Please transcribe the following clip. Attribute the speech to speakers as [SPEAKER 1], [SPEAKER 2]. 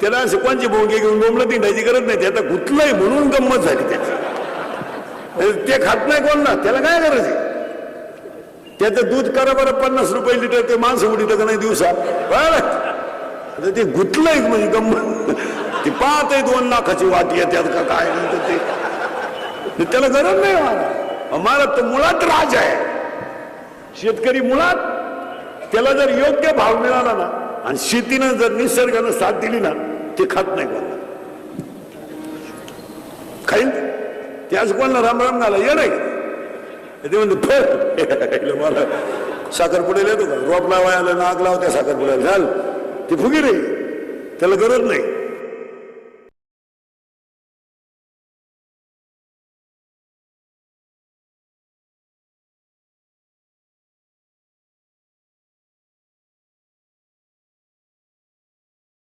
[SPEAKER 1] त्याला असं कोणची भोंगे घेऊन बोंबलं तिंडायची गरज नाही. त्याचा गुतलंय म्हणून गंमत झाली त्याची. ते खात नाही कोण ना, त्याला काय गरज आहे. त्याचं दूध करा बरं 50 रुपये लिटर, ते माणसं उडीत का नाही दिवसा. बरं ते गुतलंय म्हणजे गंमत. ती पाहत आहे 2 लाखाची वाटी येतात का काय म्हणतात ते, त्याला गरज नाही. मला तर मुळात राज आहे. शेतकरी मुळात त्याला जर योग्य भाव मिळाला ना आणि शेतीनं जर निसर्गानं साथ दिली ना, ते खात नाही कोणाला. खाईल ते असं कोणाला रामराम घाला येड आहे. ते म्हणते मला साखरपुड्याला येतो का, रोप लावायला नाग लावत्या साखरपुड्याला, झाल ती फुगी रे, त्याला गरज नाही.